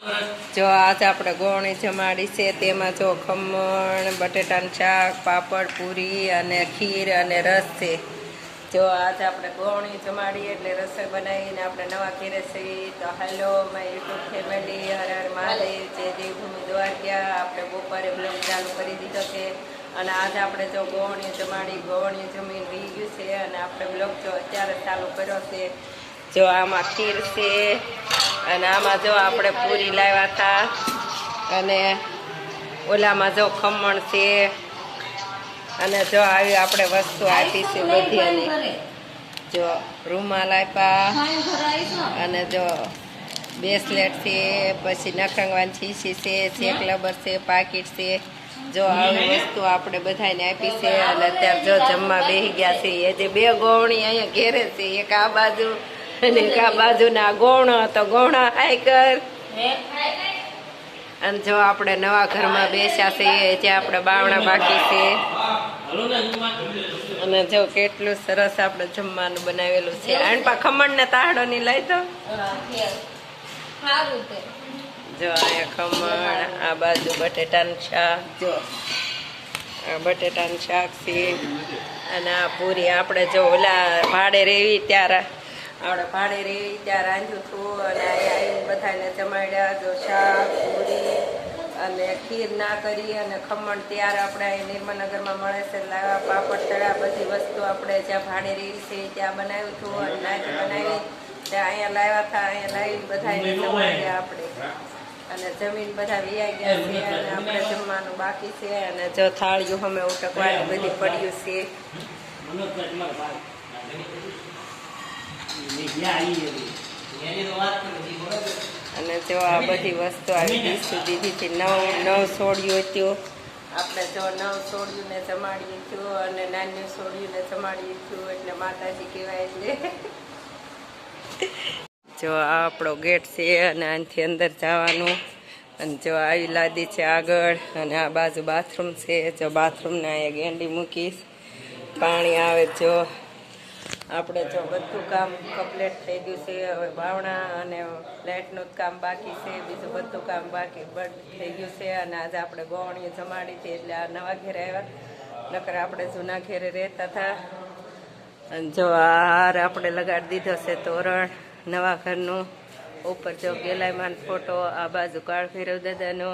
જો આજ આપણે ગોળણી જમાડી છે, તેમાં જો ખમણ, બટેટાનું શાક, પાપડ, પૂરી અને ખીર અને રસ છે. જો આજ આપણે ગોળણી જમાડીએ એટલે રસોઈ બનાવીને આપણે નવા ઘેરે છીએ. તો hello my YouTube family, Har Har Mahadev, જય દેવભૂમિ દ્વારકા. આપણે બપોરે બ્લોગ ચાલુ કરી દીધો છે અને આજે આપણે જો ગોળણી જમાડી, ગોળણી જમીન રહી ગયું છે અને આપણે બ્લોગ જો અત્યારે ચાલુ કર્યો છે. જો આમાં ખીર છે અને આમાં જો આપણે પૂરી લાવ્યા હતા અને ઓલામાં જો ખમણ છે અને જો આવી આપણે વસ્તુ આપી છે બધી. અને જો રૂમાલ આપ્યા અને જો બ્રેસલેટ છે, પછી નખરંગવાની શીશી છે, ચેક લબર છે, પાકીટ છે. જો આવી વસ્તુ આપણે બધાને આપી છે અને અત્યારે જો જમવા બેસી ગયા છે. એ જે બે ગોવણી અહીંયા ઘેરે છે, એક આ બાજુ અને એક આ બાજુના ગૌણ તો ગૌણા હાય કર. અને જો આપણે નવા ઘરમાં બેસ્યા છીએ, જ્યાં આપણે બાવણા બાકી છે અને જો કેટલું સરસ આપણે જમવાનું બનાવેલું છે. આણપા ખમણ ને તાહડો ની લઈ તો જો અહીંયા ખમણ, આ બાજુ બટેટાનું શાક, જો આ બટેટાનું શાક છે અને આ પૂરી આપણે જો ઓલા ભાડે રેવી ત્યારે રાંધ્યું હતું અને અહીંયા બધાને જમાડ્યા. જો શાક, પૂરી અને ખીર ના કરી અને ખમણ ત્યારે આપણે અહીં નિર્મલનગરમાં મળે છે, લાવા પાપડ તળા બધી વસ્તુ આપણે જ્યાં ભાડે રેવી છે ત્યાં બનાવ્યું હતું અને નાથી બનાવી ત્યાં અહીંયા લાવ્યા હતા. અહીંયા લાવી બધાને જમાડ્યા આપણે અને જમીન બધા વિયા ગયા છે અને આપણે જમવાનું બાકી છે. અને જો થાળીઓ અમે ઉટકવાની બધી પડ્યું છે અને જો આ બધી વસ્તુ આવી ડીશું દીધી હતી. નવ સોડિયું હતું આપણે, જો 9 સોડિયુંને જમાડીએ છું અને નાની સોડિયુંને જમાડીએ છું એટલે માતાજી કહેવાય. એટલે જો આ આપણો ગેટ છે અને આનાથી અંદર જવાનું. અને જો આવી લાદી છે આગળ અને આ બાજુ બાથરૂમ છે. જો બાથરૂમને અહીંયા ગેંડી મૂકીશ, પાણી આવે. જો આપણે જો બધું કામ કમ્પ્લીટ થઈ ગયું છે. હવે બાવણા અને ફ્લેટનું જ કામ બાકી છે, બીજું બધું કામ બાકી થઈ ગયું છે. અને આજે આપણે ગોવણીઓ જમાડી હતી એટલે આ નવા ઘેરે આવ્યા, નકર આપણે જૂના ઘેરે રહેતા હતા. અને જો આ હાર આપણે લગાડી દીધો છે તોરણ નવા ઘરનું. ઉપર જો ગેલાઈમાન ફોટો, આ બાજુ કાળ ભૈરવ દાદાનો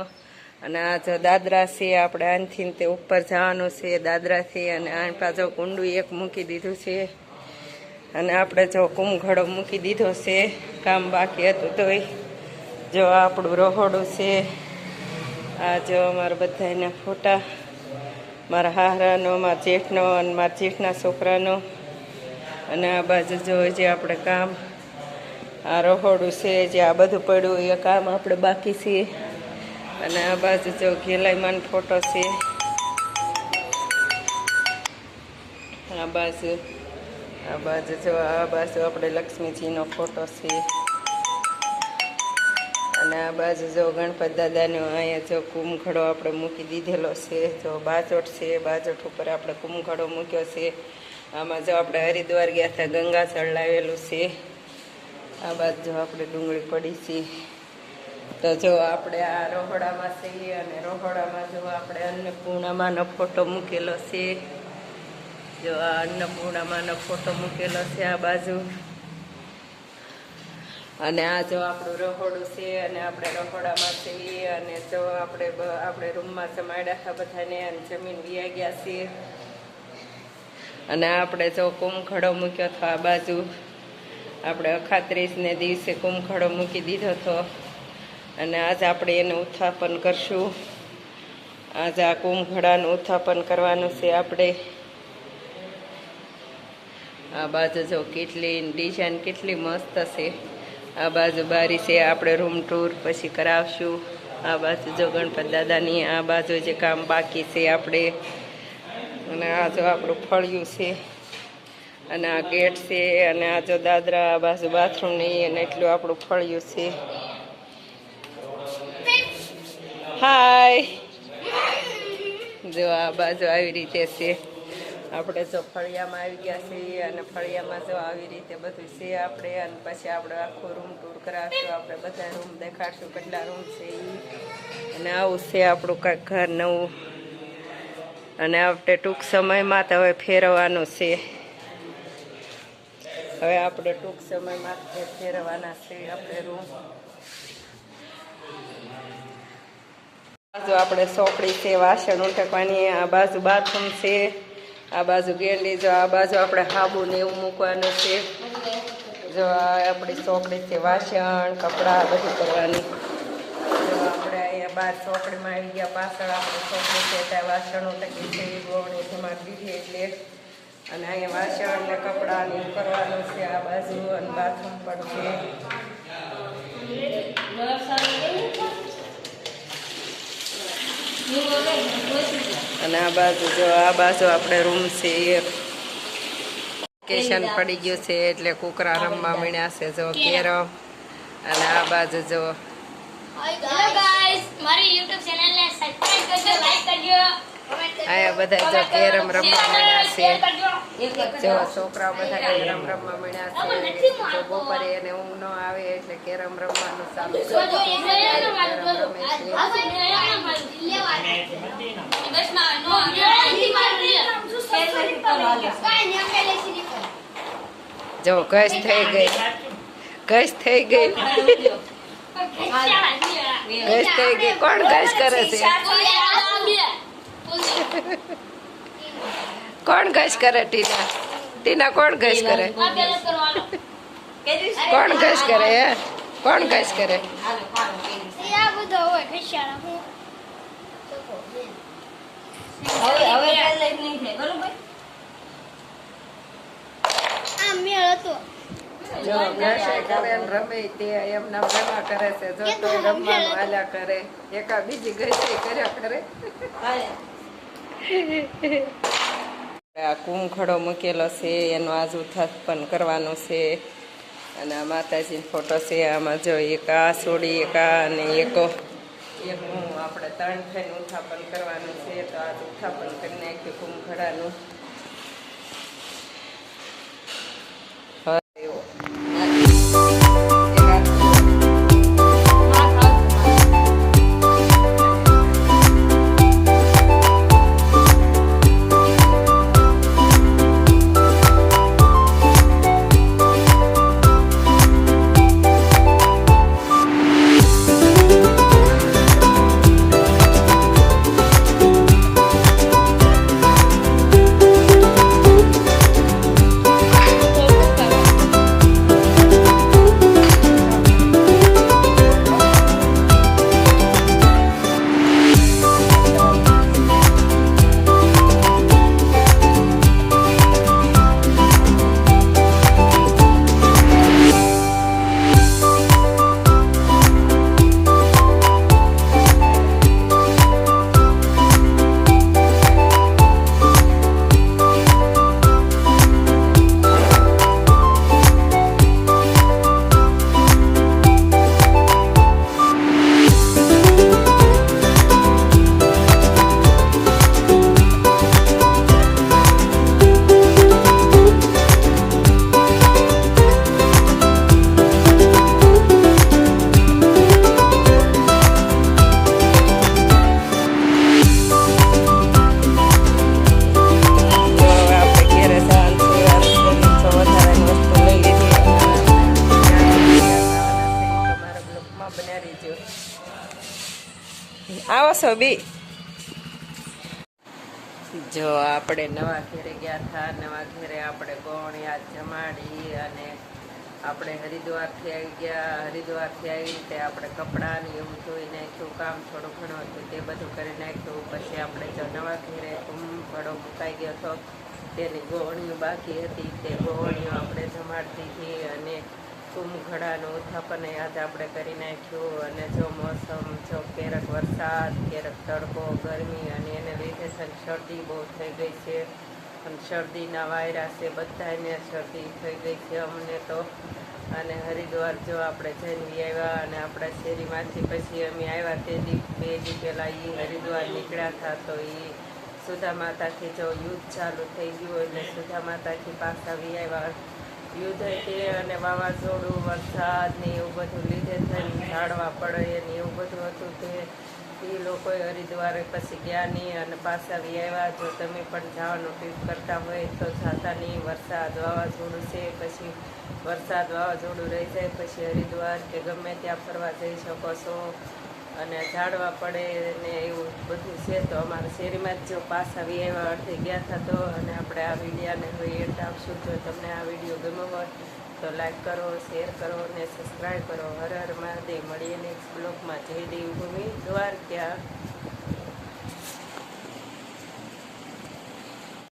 અને આ જો દાદરા છે. આપણે આનથી તે ઉપર જવાનું છે દાદરાથી. અને આન પાછો કુંડું એક મૂકી દીધું છે અને આપણે જો કુમઘડો મૂકી દીધો છે, કામ બાકી હતું તોય. જો આપણું રહોડું છે. આ જો અમારા બધાના ફોટા, મારા હાહરાનો, મારા જેઠનો અને મારા જેઠના છોકરાનો. અને આ બાજુ જો જે આપણે કામ, આ રહોડું છે જે આ બધું પડ્યું એ કામ આપણે બાકી છીએ. અને આ બાજુ જો ઘેલાઈમાન ફોટો છે. આ બાજુ જો આ બાજુ આપણે લક્ષ્મીજીનો ફોટો છે. અને આ બાજુ જો ગણપત દાદાનો અહીંયા જો કુમઘડો આપણે મૂકી દીધેલો છે. જો બાજોટ છે, બાજોટ ઉપર આપણે કુમઘડો મૂક્યો છે. આમાં જો આપણે હરિદ્વાર ગયા હતા, ગંગાજળ લાવેલું છે. આ બાજુ જો આપણે ડુંગળી પડી છે. તો જો આપણે આ રહોડામાં છીએ અને રહોડામાં જો આપણે અન્નપૂર્ણામાંનો ફોટો મૂકેલો છે. જો આ અન્નપૂર્ણામાંનો ફોટો મૂકેલો છે આ બાજુ. અને આ જો આપણું રહોડું છે અને આપણે રહોડામાં છીએ. અને જો આપણે રૂમમાં જમાડ્યા હતા બધાને અને જમીન વિયા ગયા છીએ. અને આપણે જો કુમખડો મૂક્યો હતો આ બાજુ. આપણે 31ને દિવસે કુમખડો મૂકી દીધો હતો અને આજે આપણે એનું ઉત્થાપન કરશું. આજે આ કુમખડાનું ઉત્થાપન કરવાનું છે આપણે. આ બાજુ જો કેટલી ડિઝાઇન કેટલી મસ્ત છે. આ બાજુ બારી છે, આપણે રૂમ ટૂર પછી કરાવશું. આ બાજુ જો ગણપત દાદાની, આ બાજુ જે કામ બાકી છે આપણે. અને આ જો આપણું ફળિયું છે અને આ ગેટ છે. અને આ જો દાદરા, આ બાજુ બાથરૂમ નહીં અને એટલું આપણું ફળિયું છે. હાય, જો આ બાજુ આવી રીતે છે આપણે જો ફળિયામાં આવી ગયા છીએ અને ફળિયામાં જો આવી રીતે બધું છે આપણે, અને પછી આપણે આખો રૂમ ટૂર કરાવશું. આપણે બધા રૂમ દેખાડશું કેટલા રૂમ છે એ, અને આવું છે આપણું કાંઈક ઘર નવું. અને આપણે ટૂંક સમયમાં તો હવે ફેરવવાનું છે. હવે આપણે ટૂંક સમયમાં ફેરવવાના છે આપણે રૂમ. બાજુ આપણે સોકડી છે વાસણ ઉઠકવાની, આ બાજુ બાથરૂમ છે, આ બાજુ ગેંડી, જો આ બાજુ આપણે હાબુ ને એવું મૂકવાનું છે. જો આ આપણી સોકડી છે, વાસણ કપડાં બધું કરવાની. જો આપણે અહીંયા બાર સોકડીમાં આવી ગયા, પાછળ આપણે સોકડી છે ત્યાં વાસણ ઉઠકી છે ગોવણી જેમાં દીધી એટલે. અને અહીંયા વાસણ ને કપડાં ને કરવાનું છે આ બાજુ, અને બાથરૂમ પણ છે. અને આ બાજુ જો આ બાજુ આપણે રૂમ છે. વેકેશન પડી ગયું છે એટલે કુકરા રમવા મળ્યા છે જો કેરમ. અને આ બાજુ જો હેલો ગાઈસ, મારી YouTube ચેનલ ને સબસ્ક્રાઇબ કરજો, લાઈક કરજો, આયા બધા જો કેરમ રમવા મળ્યા છે. જો છોકરાઓ બધા કેરમ રમવા મળ્યા છે. જો બપોરે એને ઊંઘ ન આવે એટલે કેરમ રમવાનું ચાલુ છે. જો ઘસ થઈ ગઈ, ઘસ થઈ ગઈ, ઘસ થઈ ગઈ. કોણ ઘસ કરે છે? કોણ ઘસ કરે? ટીના, ટીના કોણ ઘસ કરે? કોણ ઘસ કરે? હે કોણ ઘસ કરે? જો ઘસે કરે ને રમે તે એમના રમવા કરે છે. જો તો રમવાનું હાલ્યા કરે, એકા બીજી ઘસે કર્યા કરે. આ કુંખડો મૂકેલો છે એનો આજ ઉત્થાપન કરવાનું છે. અને આ માતાજીનો ફોટો છે. આમાં જો એક આ સોડી, એક આ અને એક હું, આપણે 3 થઈને ઉત્થાપન કરવાનું છે. તો આજ ઉત્થાપન કરી નાખ્યું કુંખડાનું. આવો છો બી. જો આપણે નવા ઘેરે ગયા હતા. નવા ઘેરે આપણે ગોણી આજ જમાડી અને આપણે હરિદ્વારથી આવી ગયા. હરિદ્વારથી આવી રીતે આપણે કપડાં ને એવું ધોઈ નાખ્યું, કામ થોડું ઘણું હતું તે બધું કરી નાખ્યું. પછી આપણે જો નવા ઘેરે કુંભળો મુકાઈ ગયો હતો, તેની ગોળણીઓ બાકી હતી તે ગોળણીઓ આપણે જમાડી દીધી. અને કુંભઘડાનું ઉત્થાપન યાદ આપણે કરી નાખ્યું. અને જો મોસમ જો ક્યારેક વરસાદ, ક્યારેક તડકો, ગરમી, અને એને લીધે શરદી બહુ થઈ ગઈ છે. અને શરદીના વાયરા છે, બધાને શરદી થઈ ગઈ છે અમને તો. અને હરિદ્વાર જો આપણે જઈને આવ્યા. અને આપણા શેરીમાંથી પછી અમે આવ્યા તે 2 દી પહેલાં એ હરિદ્વાર નીકળ્યા હતા. તો એ સુધા માતાથી જો યુદ્ધ ચાલુ થઈ ગયું એટલે સુધા માતાથી પાછા આવ્યા. યુદ્ધ તે અને વાવાઝોડું વરસાદ ને એવું બધું લીધે થઈને ઝાડવા પડે ને એવું બધું હતું તે એ લોકોએ હરિદ્વારે પછી ગયા નહીં અને પાછા આવ્યા. જો તમે પણ જવાનું ટ્રીપ કરતા હોય તો જાતા નહીં. વરસાદ વાવાઝોડું છે, પછી વરસાદ વાવાઝોડું રહી જાય પછી હરિદ્વાર કે ગમે ત્યાં ફરવા જઈ શકો છો. અને ઝાડવા પડે ને એવું બધું છે. તો અમારા શેરીમાં જ જો પાછા આવ્યા અડધે ગયા હતા તો. અને આપણે આ વિડીયાને હવે એન્ડ આપશું. જો તમને આ વિડીયો ગમ્યો હોય તો લાઈક કરો, શેર કરો અને સબસ્ક્રાઈબ કરો. હર હર મહાદેવ. મળીએ નેક્સ્ટ બ્લોગમાં. જય દેવભૂમિ દ્વારકા.